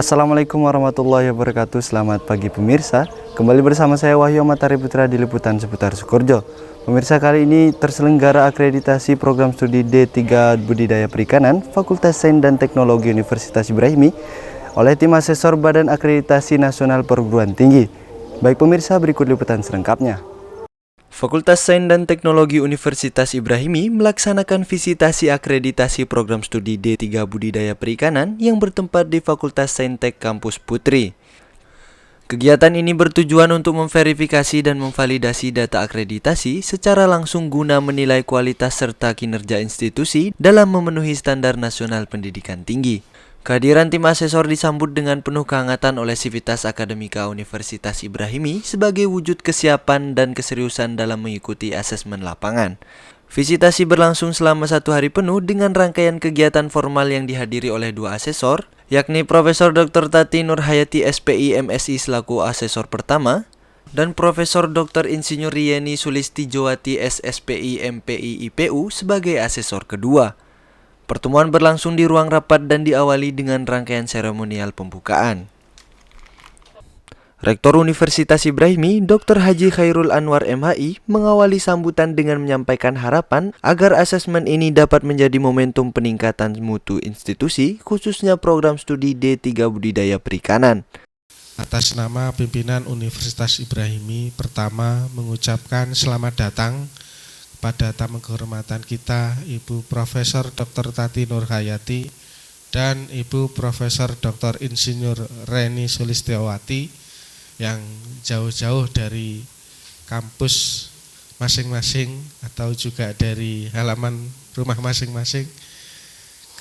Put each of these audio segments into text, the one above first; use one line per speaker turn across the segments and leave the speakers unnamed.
Assalamualaikum warahmatullahi wabarakatuh. Selamat pagi pemirsa. Kembali bersama saya Wahyu Matahari Putra di liputan seputar Sukoharjo. Pemirsa, kali ini terselenggara akreditasi program studi D3 Budidaya Perikanan Fakultas Sains dan Teknologi Universitas Ibrahimi oleh tim asesor Badan Akreditasi Nasional Perguruan Tinggi. Baik pemirsa, berikut liputan selengkapnya. Fakultas Sains dan Teknologi Universitas Ibrahimi melaksanakan visitasi akreditasi program studi D3 Budidaya Perikanan yang bertempat di Fakultas Saintek Kampus Putri. Kegiatan ini bertujuan untuk memverifikasi dan memvalidasi data akreditasi secara langsung guna menilai kualitas serta kinerja institusi dalam memenuhi standar nasional pendidikan tinggi. Kehadiran tim asesor disambut dengan penuh kehangatan oleh Sivitas Akademika Universitas Ibrahimi sebagai wujud kesiapan dan keseriusan dalam mengikuti asesmen lapangan. Visitasi berlangsung selama 1 hari penuh dengan rangkaian kegiatan formal yang dihadiri oleh 2 asesor, yakni Profesor Dr. Tati Nurhayati SPI MSI selaku asesor pertama, dan Profesor Dr. Insinyur Yeni Sulistijowati SSPI MPI IPU sebagai asesor kedua. Pertemuan berlangsung di ruang rapat dan diawali dengan rangkaian seremonial pembukaan. Rektor Universitas Ibrahimi, Dr. Haji Khairul Anwar MHI, mengawali sambutan dengan menyampaikan harapan agar asesmen ini dapat menjadi momentum peningkatan mutu institusi, khususnya program studi D3 Budidaya Perikanan.
Atas nama pimpinan Universitas Ibrahimi, pertama mengucapkan selamat datang pada tamu kehormatan kita, Ibu Profesor Dr. Tati Nurhayati dan Ibu Profesor Dr. Insinyur Reni Sulistiyowati yang jauh-jauh dari kampus masing-masing atau juga dari halaman rumah masing-masing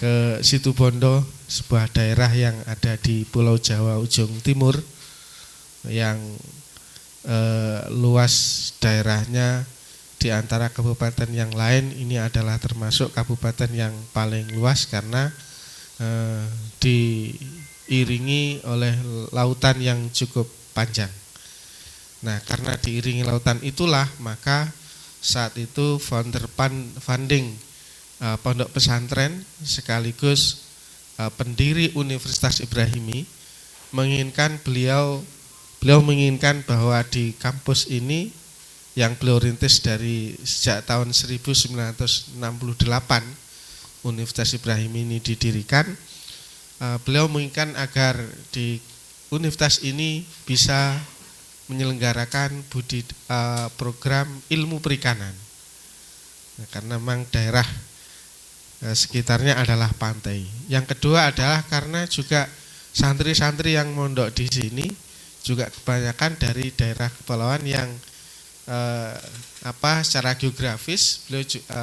ke Situbondo, sebuah daerah yang ada di Pulau Jawa ujung timur yang luas daerahnya. Di antara kabupaten yang lain, ini adalah termasuk kabupaten yang paling luas karena diiringi oleh lautan yang cukup panjang. Nah, karena diiringi lautan itulah maka saat itu funding pondok pesantren sekaligus pendiri Universitas Ibrahimi menginginkan beliau menginginkan bahwa di kampus ini yang beliau rintis dari sejak tahun 1968 Universitas Ibrahim ini didirikan. Beliau menginginkan agar di universitas ini bisa menyelenggarakan program ilmu perikanan. Karena memang daerah sekitarnya adalah pantai. Yang kedua adalah karena juga santri-santri yang mondok di sini juga kebanyakan dari daerah kepulauan yang secara geografis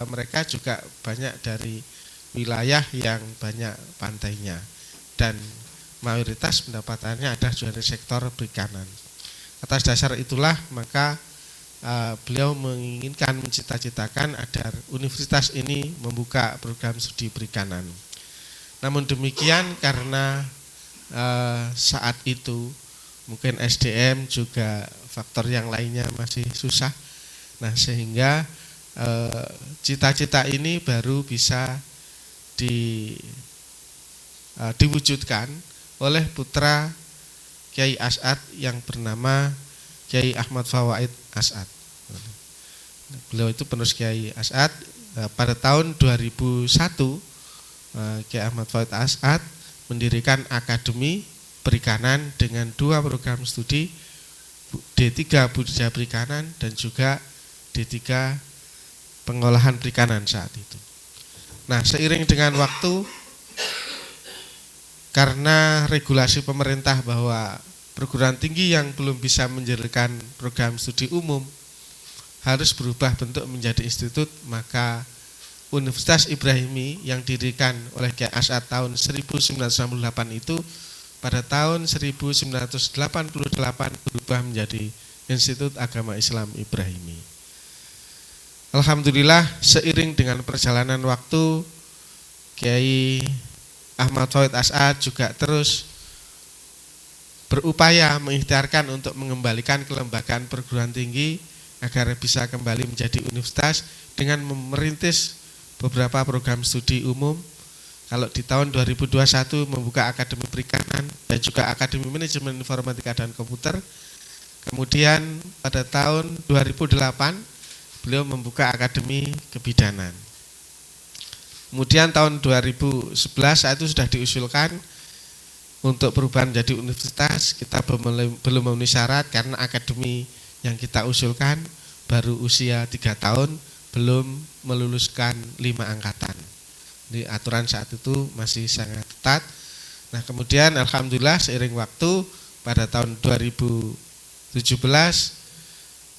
mereka juga banyak dari wilayah yang banyak pantainya dan mayoritas pendapatannya ada dari sektor perikanan. Atas dasar itulah maka beliau menginginkan mencita-citakan agar universitas ini membuka program studi perikanan. Namun demikian karena saat itu mungkin SDM juga faktor yang lainnya masih susah. Nah, sehingga cita-cita ini baru bisa diwujudkan oleh putra Kiai As'ad yang bernama Kiai Ahmad Fawaid As'ad. Beliau itu penerus Kiai As'ad. Pada tahun 2001 Kiai Ahmad Fawaid As'ad mendirikan Akademi Perikanan dengan 2 program studi, D3 Budidaya Perikanan dan juga D3 Pengolahan Perikanan saat itu. Nah, seiring dengan waktu, karena regulasi pemerintah bahwa perguruan tinggi yang belum bisa menjalankan program studi umum harus berubah bentuk menjadi institut, maka Universitas Ibrahimi yang didirikan oleh Kiai As'ad tahun 1998 itu pada tahun 1988 berubah menjadi Institut Agama Islam Ibrahimi. Alhamdulillah, seiring dengan perjalanan waktu, Kiai Ahmad Fawaid As'ad juga terus berupaya mengikhtiarkan untuk mengembalikan kelembagaan perguruan tinggi agar bisa kembali menjadi universitas dengan merintis beberapa program studi umum. Kalau di tahun 2021 membuka Akademi Perikanan, dan juga Akademi Manajemen Informatika dan Komputer. Kemudian pada tahun 2008 beliau membuka Akademi Kebidanan. Kemudian tahun 2011 saat itu sudah diusulkan untuk perubahan menjadi universitas. Kita belum memenuhi syarat karena akademi yang kita usulkan baru usia 3 tahun, belum meluluskan 5 angkatan. Di aturan saat itu masih sangat ketat. Nah, kemudian alhamdulillah seiring waktu pada tahun 2017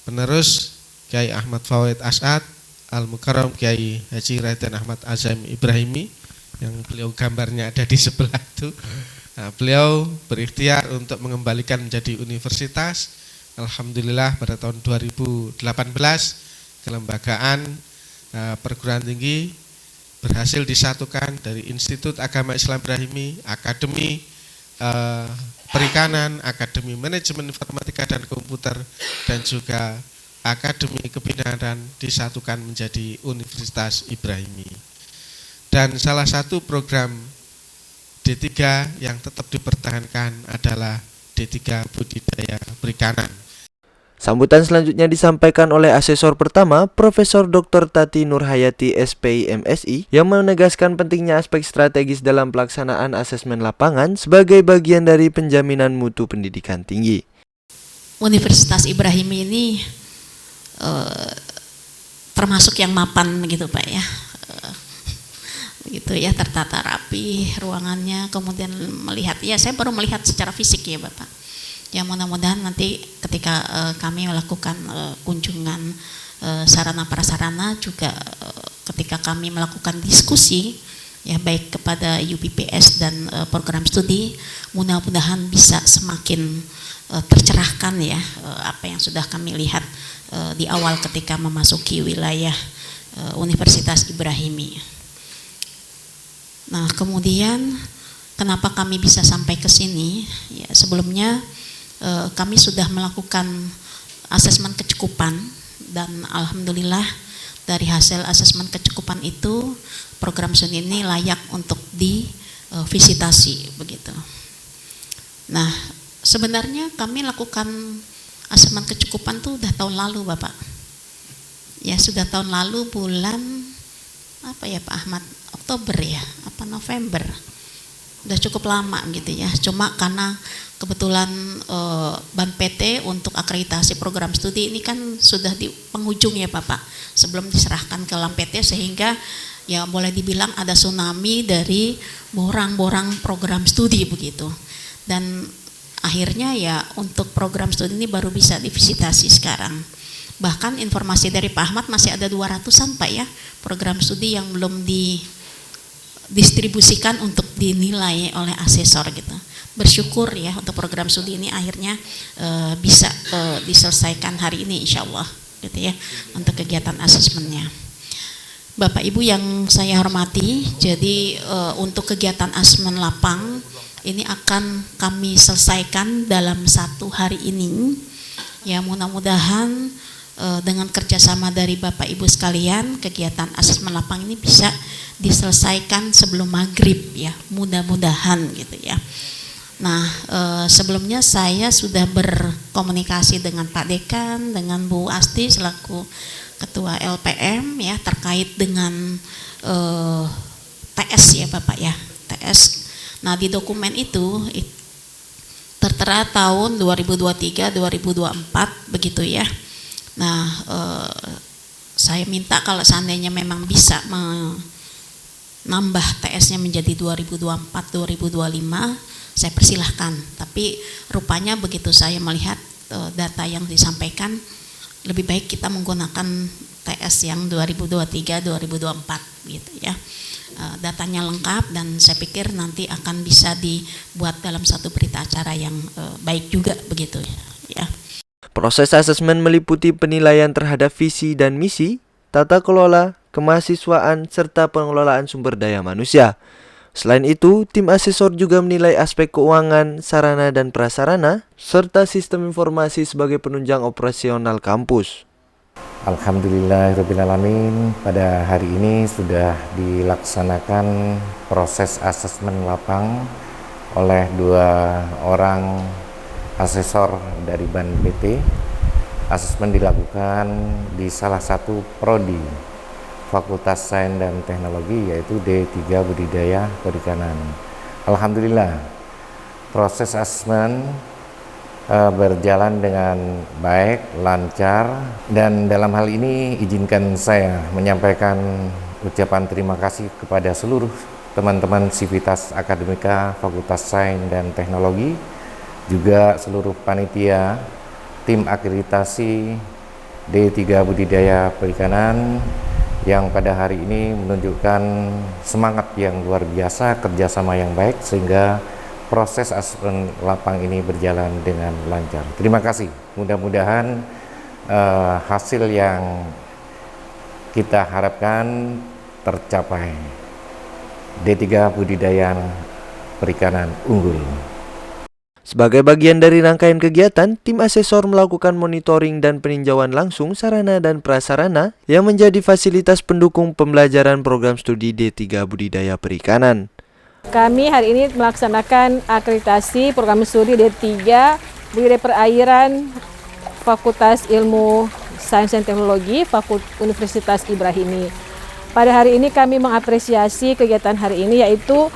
penerus Kiai Ahmad Fawait As'ad Al-Mukarram Kiai Haji Raden Ahmad Azam Ibrahimi, yang beliau gambarnya ada di sebelah itu. Nah, beliau berikhtiar untuk mengembalikan menjadi universitas. Alhamdulillah pada tahun 2018 kelembagaan perguruan tinggi berhasil disatukan dari Institut Agama Islam Ibrahimi, Akademi Perikanan, Akademi Manajemen Informatika dan Komputer, dan juga Akademi Kebidanan disatukan menjadi Universitas Ibrahimi. Dan salah satu program D3 yang tetap dipertahankan adalah D3 Budidaya Perikanan.
Sambutan selanjutnya disampaikan oleh asesor pertama, Profesor Dr. Tati Nurhayati SPI MSI, yang menegaskan pentingnya aspek strategis dalam pelaksanaan asesmen lapangan sebagai bagian dari penjaminan mutu pendidikan tinggi.
Universitas Ibrahim ini termasuk yang mapan gitu Pak ya, begitu ya, tertata rapi ruangannya. Kemudian melihat, ya saya baru melihat secara fisik ya Bapak. Ya mudah-mudahan nanti ketika kami melakukan kunjungan sarana prasarana juga ketika kami melakukan diskusi ya baik kepada UPPS dan program studi, mudah-mudahan bisa semakin tercerahkan ya apa yang sudah kami lihat di awal ketika memasuki wilayah Universitas Ibrahimi. Nah, kemudian kenapa kami bisa sampai ke sini? Ya, sebelumnya kami sudah melakukan asesmen kecukupan dan alhamdulillah dari hasil asesmen kecukupan itu program studi ini layak untuk divisitasi begitu. Nah, sebenarnya kami lakukan asesmen kecukupan tuh udah tahun lalu Bapak. Ya sudah tahun lalu bulan apa ya Pak Ahmad, Oktober ya, apa November. Udah cukup lama gitu ya. Cuma karena kebetulan Ban PT untuk akreditasi program studi ini kan sudah di penghujung ya Bapak, sebelum diserahkan ke Ban PT, sehingga ya boleh dibilang ada tsunami dari borang-borang program studi begitu. Dan akhirnya ya untuk program studi ini baru bisa divisitasi sekarang. Bahkan informasi dari Pak Ahmad masih ada 200-an Pak ya program studi yang belum didistribusikan untuk dinilai oleh asesor gitu. Bersyukur ya untuk program studi ini akhirnya bisa diselesaikan hari ini insya Allah gitu ya untuk kegiatan asesmennya. Bapak Ibu yang saya hormati, jadi untuk kegiatan asesmen lapang ini akan kami selesaikan dalam 1 hari ini. Ya mudah-mudahan dengan kerjasama dari Bapak Ibu sekalian, kegiatan asesmen lapang ini bisa diselesaikan sebelum maghrib ya, mudah-mudahan gitu ya. Nah, sebelumnya saya sudah berkomunikasi dengan Pak Dekan, dengan Bu Asti selaku Ketua LPM ya terkait dengan TS ya Bapak ya, TS. Nah, di dokumen itu tertera tahun 2023-2024 begitu ya. Nah, saya minta kalau seandainya memang bisa menambah TS-nya menjadi 2024-2025, saya persilahkan. Tapi rupanya begitu saya melihat data yang disampaikan, lebih baik kita menggunakan TS yang 2023-2024 gitu ya. Datanya lengkap dan saya pikir nanti akan bisa dibuat dalam satu berita acara yang baik juga begitu ya.
Proses asesmen meliputi penilaian terhadap visi dan misi, tata kelola, kemahasiswaan, serta pengelolaan sumber daya manusia. Selain itu, tim asesor juga menilai aspek keuangan, sarana dan prasarana, serta sistem informasi sebagai penunjang operasional kampus.
Alhamdulillahirrabbilalamin, pada hari ini sudah dilaksanakan proses asesmen lapang oleh 2 orang asesor dari BAN PT. Asesmen dilakukan di salah satu prodi Fakultas Sains dan Teknologi, yaitu D3 Budidaya Perikanan. Alhamdulillah, proses asesmen berjalan dengan baik, lancar, dan dalam hal ini izinkan saya menyampaikan ucapan terima kasih kepada seluruh teman-teman Sivitas Akademika Fakultas Sains dan Teknologi, juga seluruh panitia, tim akreditasi D3 Budidaya Perikanan yang pada hari ini menunjukkan semangat yang luar biasa, kerjasama yang baik, sehingga proses asesmen lapang ini berjalan dengan lancar. Terima kasih. Mudah-mudahan hasil yang kita harapkan tercapai. D3 Budidaya Perikanan unggul.
Sebagai bagian dari rangkaian kegiatan, tim asesor melakukan monitoring dan peninjauan langsung sarana dan prasarana yang menjadi fasilitas pendukung pembelajaran program studi D3 Budidaya Perikanan.
Kami hari ini melaksanakan akreditasi program studi D3 Budidaya Perairan Fakultas Ilmu Sains dan Teknologi Universitas Ibrahimi. Pada hari ini kami mengapresiasi kegiatan hari ini, yaitu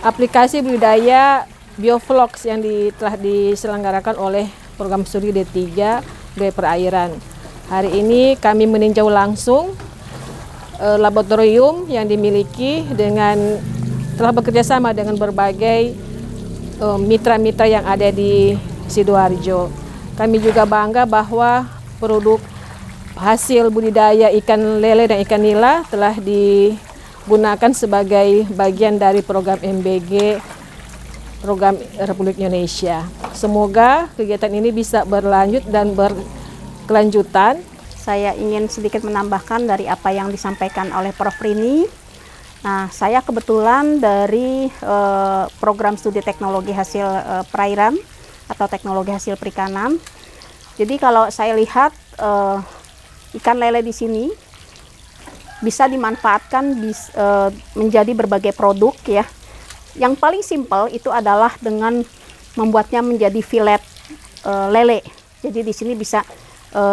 aplikasi budidaya biovlogs yang telah diselenggarakan oleh program studi D3 Budidaya Perairan. Hari ini kami meninjau langsung laboratorium yang dimiliki dengan telah bekerjasama dengan berbagai mitra-mitra yang ada di Sidoarjo. Kami juga bangga bahwa produk hasil budidaya ikan lele dan ikan nila telah digunakan sebagai bagian dari program MBG, program Republik Indonesia. Semoga kegiatan ini bisa berlanjut dan berkelanjutan.
Saya ingin sedikit menambahkan dari apa yang disampaikan oleh Prof. Rini. Nah, saya kebetulan dari program studi teknologi hasil perairan atau teknologi hasil perikanan. Jadi kalau saya lihat ikan lele di sini bisa dimanfaatkan menjadi berbagai produk ya. Yang paling simpel itu adalah dengan membuatnya menjadi filet lele. Jadi di sini bisa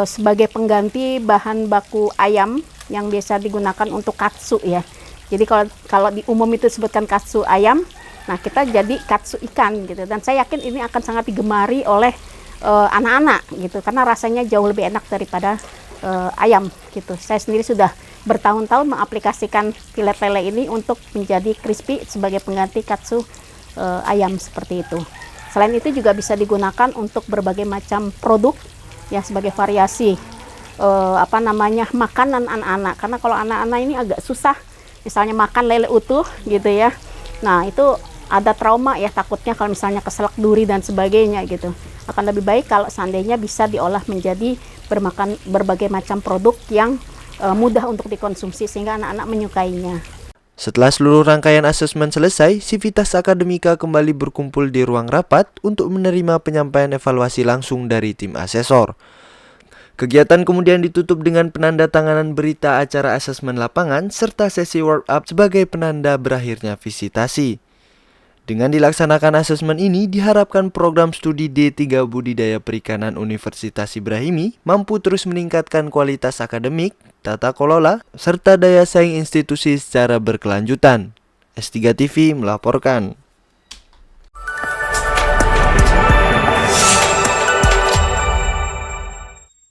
sebagai pengganti bahan baku ayam yang biasa digunakan untuk katsu ya. Jadi kalau di umum itu disebutkan katsu ayam, nah kita jadi katsu ikan gitu. Dan saya yakin ini akan sangat digemari oleh anak-anak gitu, karena rasanya jauh lebih enak daripada ayam gitu. Saya sendiri sudah bertahun-tahun mengaplikasikan filet lele ini untuk menjadi crispy sebagai pengganti katsu ayam seperti itu. Selain itu juga bisa digunakan untuk berbagai macam produk ya, sebagai variasi makanan anak-anak. Karena kalau anak-anak ini agak susah, misalnya makan lele utuh gitu ya. Nah, itu ada trauma ya, takutnya kalau misalnya keselak duri dan sebagainya gitu. Akan lebih baik kalau seandainya bisa diolah menjadi berbagai macam produk yang mudah untuk dikonsumsi sehingga anak-anak menyukainya.
Setelah seluruh rangkaian asesmen selesai, Sivitas Akademika kembali berkumpul di ruang rapat untuk menerima penyampaian evaluasi langsung dari tim asesor. Kegiatan kemudian ditutup dengan penandatanganan berita acara asesmen lapangan serta sesi work-up sebagai penanda berakhirnya visitasi. Dengan dilaksanakan asesmen ini, diharapkan program studi D3 Budidaya Perikanan Universitas Ibrahimi mampu terus meningkatkan kualitas akademik, tata kelola, serta daya saing institusi secara berkelanjutan. S3 TV melaporkan.